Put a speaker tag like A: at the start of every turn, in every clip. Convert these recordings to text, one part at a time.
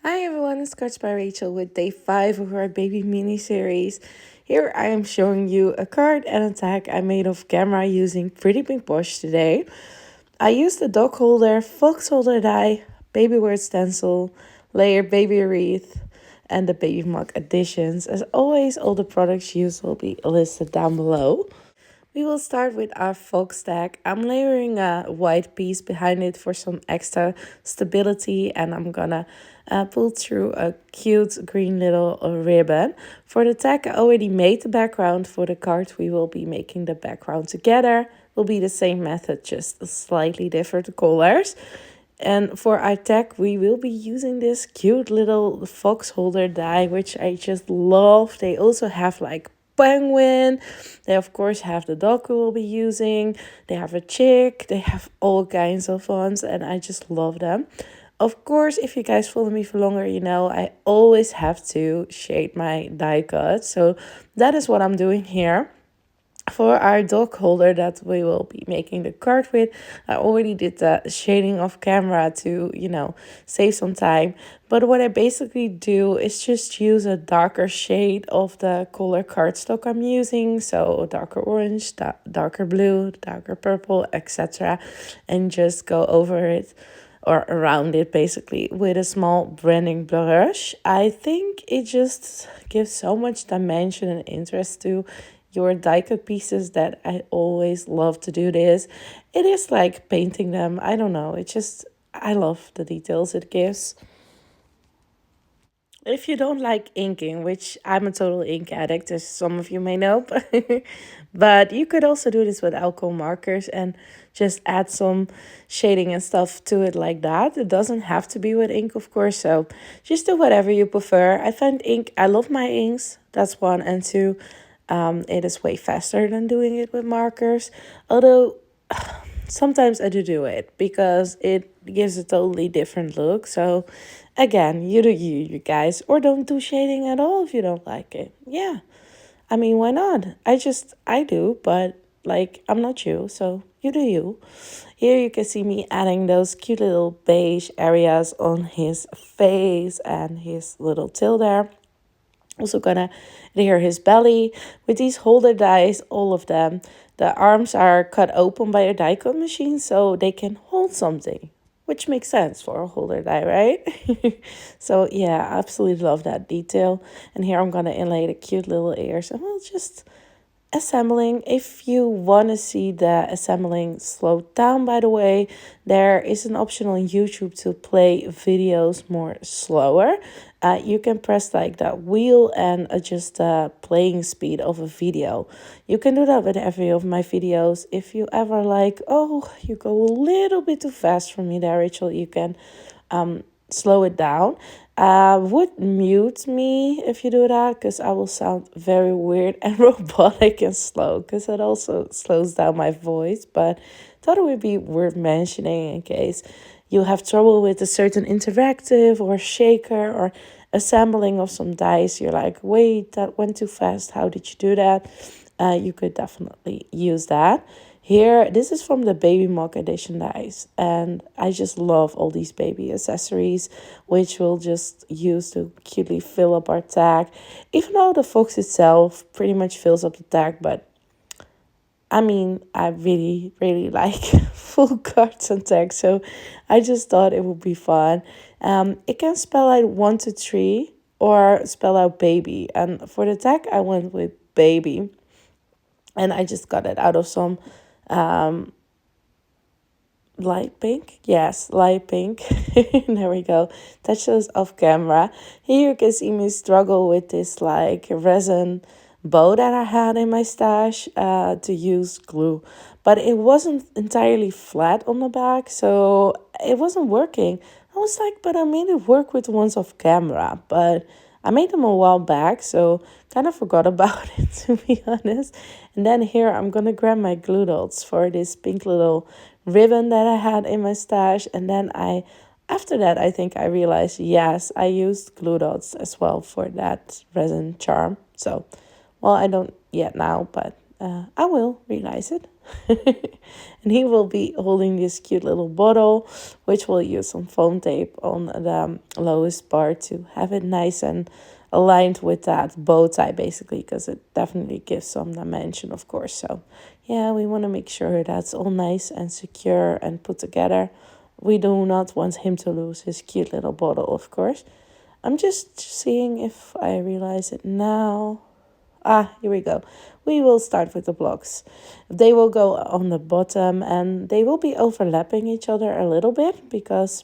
A: Hi everyone, it's Cards by Rachel with day 5 of our baby mini series. Here I am showing you a card and a tag I made off camera using Pretty Pink Posh today. I used the dog holder, fox holder die, baby word stencil, layer baby wreath, and the baby mug additions. As always, all the products used will be listed down below. We will start with our folk stack. I'm layering a white piece behind it for some extra stability, and I'm gonna pull through a cute green little ribbon. For the tag, I already made the background. For the card, we will be making the background together. Will be the same method, just slightly different colors. And for our tag, we will be using this cute little fox holder die, which I just love. They also have like penguin. They of course have the dog we will be using. They have a chick. They have all kinds of ones, and I just love them. Of course, if you guys follow me for longer, you know I always have to shade my die cut. So that is what I'm doing here. For our dog holder that we will be making the card with, I already did the shading off camera to, save some time. But what I basically do is just use a darker shade of the color cardstock I'm using. So darker orange, darker blue, darker purple, etc. And just go over it or around it basically with a small branding brush. I think it just gives so much dimension and interest to your die cut pieces that I always love to do this. It is like painting them. I don't know. I love the details it gives. If you don't like inking, which I'm a total ink addict, as some of you may know, but you could also do this with alcohol markers and just add some shading and stuff to it like that. It doesn't have to be with ink, of course, so just do whatever you prefer. I find ink, I love my inks, that's one, and two, it is way faster than doing it with markers. Although sometimes I do it because it gives a totally different look. So again, you do you guys, or don't do shading at all if you don't like it. Yeah, I mean, why not? I do, but like I'm not you, so you do you. Here you can see me adding those cute little beige areas on his face and his little tail there. Also gonna adhere his belly with these holder dies, all of them. The arms are cut open by a die cut machine so they can hold something, which makes sense for a holder die, right? So yeah, I absolutely love that detail. And here I'm gonna inlay the cute little ears, and we'll just assembling. If you want to see the assembling slowed down, by the way, there is an option on YouTube to play videos more slower. You can press like that wheel and adjust the playing speed of a video. You can do that with every of my videos. If you ever like, oh, you go a little bit too fast for me there, Rachel, you can slow it down. Would mute me if you do that, because I will sound very weird and robotic and slow, because it also slows down my voice. But thought it would be worth mentioning in case you have trouble with a certain interactive or shaker or assembling of some dice. You're like, wait, that went too fast. How did you do that? You could definitely use that. Here, this is from the Baby Mug Edition dice, and I just love all these baby accessories, which we'll just use to cutely fill up our tag. Even though the fox itself pretty much fills up the tag, but I mean, I really, really like full cards and tags, so I just thought it would be fun. It can spell out 1 to 3 or spell out baby, and for the tag, I went with baby, and I just got it out of some um light pink. Yes, light pink. There we go. That shows off camera. Here you can see me struggle with this like resin bow that I had in my stash to use glue, but it wasn't entirely flat on the back, so it wasn't working. I was like, but I made it work with the ones off camera, but I made them a while back, so kind of forgot about it, to be honest. And then here I'm gonna grab my glue dots for this pink little ribbon that I had in my stash. And then after that, I think I realized, yes, I used glue dots as well for that resin charm. So, well, I don't yet now, but I will realize it. And he will be holding this cute little bottle, which will use some foam tape on the lowest part to have it nice and aligned with that bow tie, basically, because it definitely gives some dimension, of course. So, yeah, we want to make sure that's all nice and secure and put together. We do not want him to lose his cute little bottle, of course. I'm just seeing if I realize it now. Ah, here we go. We will start with the blocks. They will go on the bottom and they will be overlapping each other a little bit because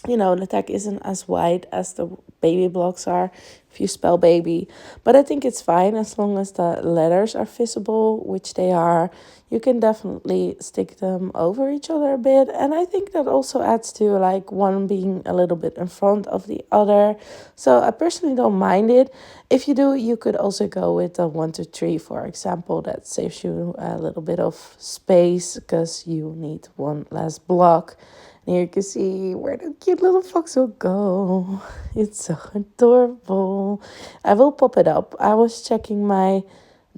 A: the tag isn't as wide as the baby blocks are if you spell baby. But I think it's fine as long as the letters are visible, which they are. You can definitely stick them over each other a bit. And I think that also adds to like one being a little bit in front of the other. So I personally don't mind it. If you do, you could also go with the 1, 2, 3, for example. That saves you a little bit of space because you need one less block. Here you can see where the cute little fox will go. It's so adorable. I will pop it up. I was checking my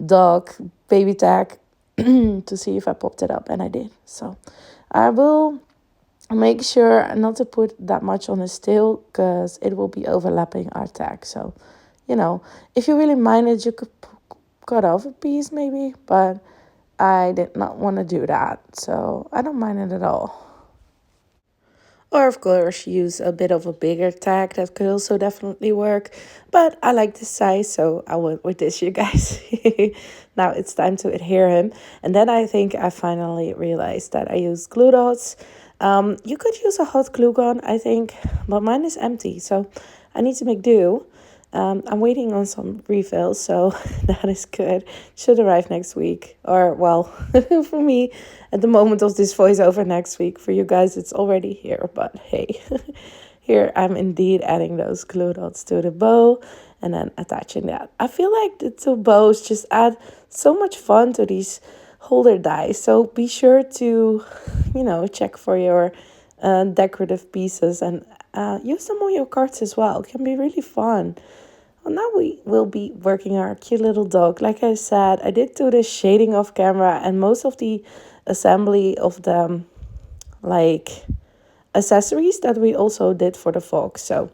A: dog baby tag to see if I popped it up, and I did. So I will make sure not to put that much on his tail because it will be overlapping our tag. So, if you really mind it, you could cut off a piece maybe, but I did not want to do that. So I don't mind it at all. Or, of course, use a bit of a bigger tag. That could also definitely work. But I like this size, so I went with this, you guys. Now it's time to adhere him. And then I think I finally realized that I use glue dots. You could use a hot glue gun, I think, but mine is empty. So I need to make do. I'm waiting on some refills, so that is good. Should arrive next week. Or, well, for me, at the moment of this voiceover next week. For you guys, it's already here. But hey, here I'm indeed adding those glue dots to the bow and then attaching that. I feel like the two bows just add so much fun to these holder dies. So be sure to, check for your decorative pieces and use them on your cards as well. It can be really fun. Well, now we will be working our cute little dog. Like I said, I did do the shading off camera and most of the assembly of the accessories that we also did for the fox. So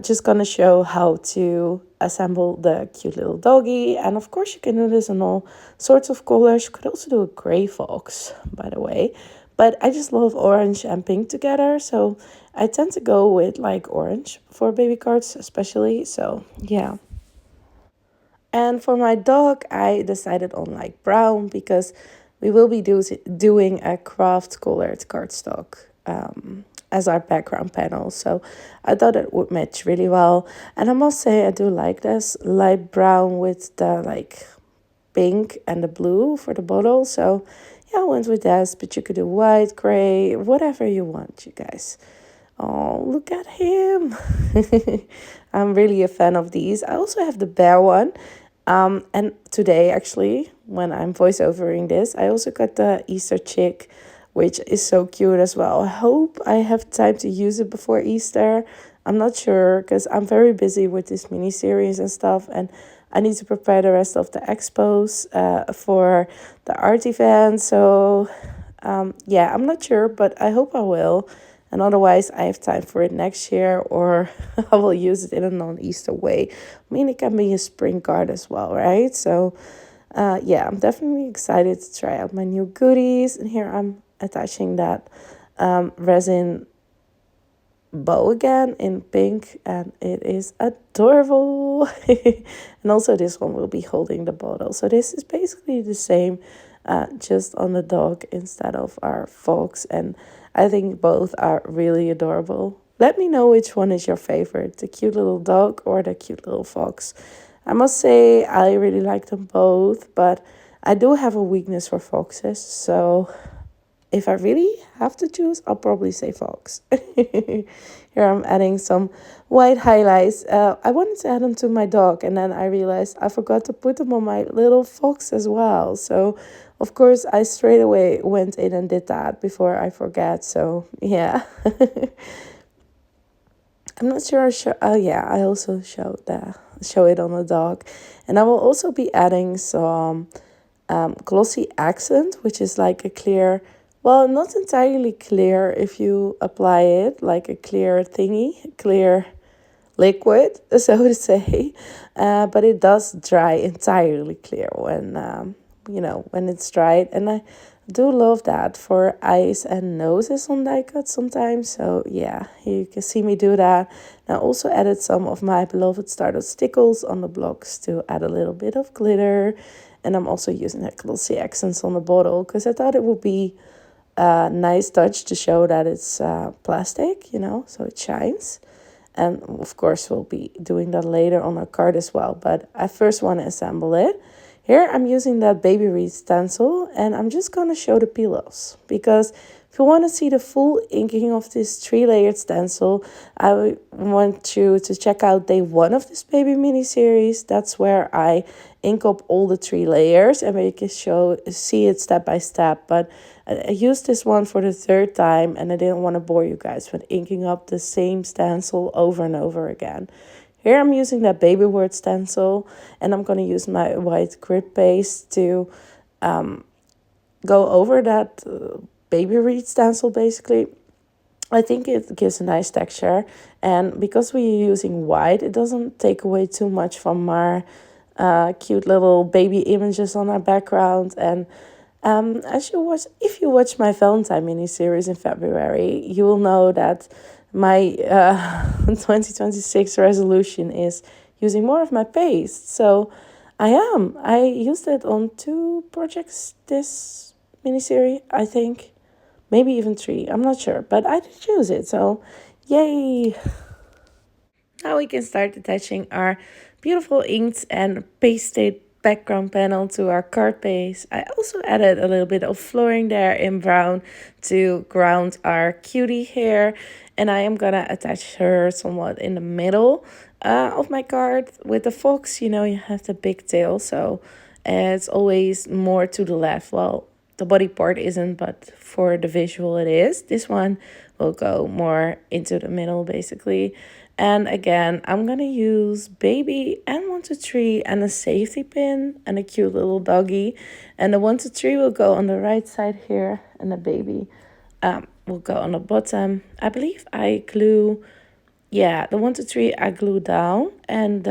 A: just gonna show how to assemble the cute little doggy. And of course you can do this in all sorts of colors. You could also do a gray fox, by the way. But I just love orange and pink together. So I tend to go with like orange for baby cards especially. So yeah. And for my dog, I decided on like brown because we will be doing a craft colored cardstock as our background panel. So I thought it would match really well. And I must say, I do like this light brown with the like pink and the blue for the bottle. So yeah, I went with this, but you could do white, gray, whatever you want, you guys. Oh, look at him. I'm really a fan of these. I also have the bear one. And today, actually, when I'm voiceovering this, I also got the Easter chick, which is so cute as well. I hope I have time to use it before Easter. I'm not sure because I'm very busy with this mini series and stuff. And I need to prepare the rest of the expos for the art event. So, yeah, I'm not sure, but I hope I will. And otherwise, I have time for it next year, or I will use it in a non-Easter way. I mean, it can be a spring card as well, right? So, yeah, I'm definitely excited to try out my new goodies. And here I'm attaching that resin bow again in pink, and it is adorable. And also this one will be holding the bottle. So this is basically the same, just on the dog instead of our fox, and I think both are really adorable. Let me know which one is your favorite, the cute little dog or the cute little fox. I must say I really like them both, but I do have a weakness for foxes, so if I really have to choose, I'll probably say fox. Here I'm adding some white highlights. I wanted to add them to my dog, and then I realized I forgot to put them on my little fox as well. So, of course, I straight away went in and did that before I forget. So, yeah. I'm not sure. Oh, yeah, I also show it on the dog. And I will also be adding some glossy accent, which is like a clear, well, not entirely clear if you apply it, like a clear thingy, clear liquid, so to say. But it does dry entirely clear when, when it's dried. And I do love that for eyes and noses on die cut sometimes. So yeah, you can see me do that. And I also added some of my beloved Stardust stickles on the blocks to add a little bit of glitter. And I'm also using that glossy accents on the bottle because I thought it would be a nice touch to show that it's plastic, so it shines. And of course, we'll be doing that later on our card as well. But I first want to assemble it. Here I'm using that baby Wreath stencil, and I'm just going to show the peel-offs. Because if you want to see the full inking of this 3-layered stencil, I want you to check out day 1 of this baby mini series. That's where I ink up all the 3 layers and where you can see it step by step. But I used this one for the 3rd time, and I didn't want to bore you guys with inking up the same stencil over and over again. Here I'm using that baby word stencil, and I'm going to use my white grit paste to go over that baby Wreath stencil basically. I think it gives a nice texture, and because we're using white, it doesn't take away too much from our cute little baby images on our background. And if you watch my Valentine mini series in February, you will know that my 2026 resolution is using more of my paste. So I used it on 2 projects this mini series, I think. Maybe even 3, I'm not sure. But I did use it, so yay! Now we can start attaching our beautiful inked and pasted background panel to our card base. I also added a little bit of flooring there in brown to ground our cutie here. And I am gonna attach her somewhat in the middle of my card. With the fox, you have the big tail, so it's always more to the left. Well, the body part isn't, but for the visual it is. This one will go more into the middle basically. And again, I'm gonna use baby and 1, 2, 3 and a safety pin and a cute little doggy. And the 1, 2, 3 will go on the right side here, and the baby will go on the bottom. I believe I glue, yeah, the 1, 2, 3 I glue down, and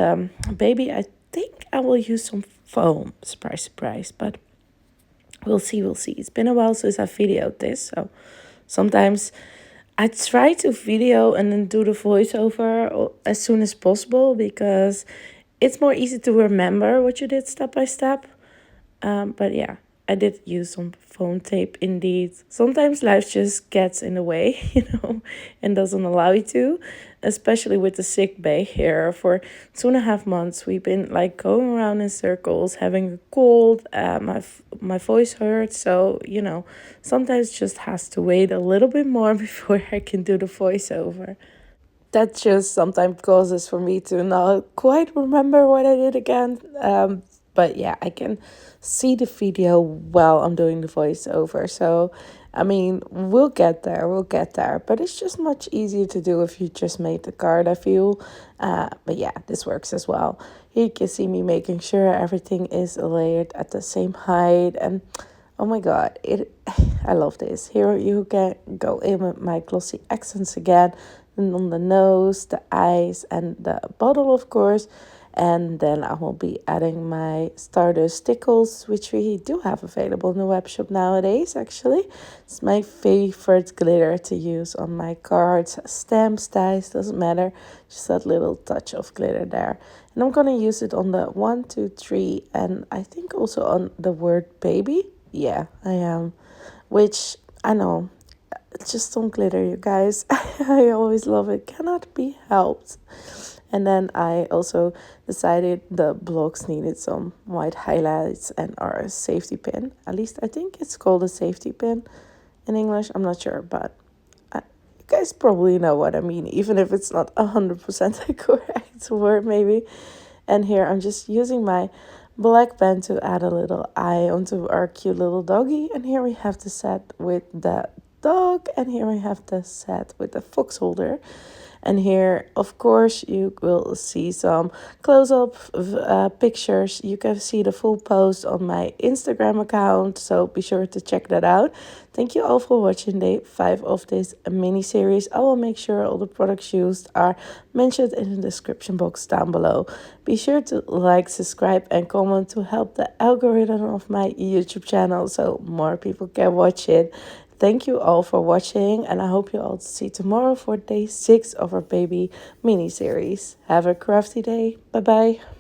A: baby, I think I will use some foam. Surprise, surprise, but we'll see, we'll see. It's been a while since I videoed this, so sometimes I try to video and then do the voiceover as soon as possible because it's more easy to remember what you did step by step. But yeah, I did use some foam tape indeed. Sometimes life just gets in the way, and doesn't allow you to. Especially with the sick bay here. For 2.5 months, we've been like going around in circles, having a cold. My voice hurts, so sometimes just has to wait a little bit more before I can do the voiceover. That just sometimes causes for me to not quite remember what I did again. But yeah, I can see the video while I'm doing the voiceover. So, I mean, we'll get there, we'll get there. But it's just much easier to do if you just made the card, I feel. But yeah, this works as well. Here you can see me making sure everything is layered at the same height. And oh my god, I love this. Here you can go in with my glossy accents again. And on the nose, the eyes, and the bottle, of course. And then I will be adding my Stardust stickles, which we do have available in the web shop nowadays, actually. It's my favorite glitter to use on my cards, stamps, dies, doesn't matter. Just that little touch of glitter there. And I'm going to use it on the 1, 2, 3, and I think also on the word baby. Yeah, I am. Which, I know, it's just some glitter, you guys. I always love it. Cannot be helped. And then I also decided the blocks needed some white highlights and our safety pin. At least I think it's called a safety pin in English. I'm not sure, but you guys probably know what I mean, even if it's not 100% the correct word maybe. And here I'm just using my black pen to add a little eye onto our cute little doggy. And here we have the set with the dog, and here we have the set with the fox holder. And here, of course, you will see some close-up pictures. You can see the full post on my Instagram account, so be sure to check that out. Thank you all for watching day 5 of this mini series. I will make sure all the products used are mentioned in the description box down below. Be sure to like, subscribe and comment to help the algorithm of my YouTube channel so more people can watch it. Thank you all for watching, and I hope you all see tomorrow for day 6 of our baby mini series. Have a crafty day. Bye bye.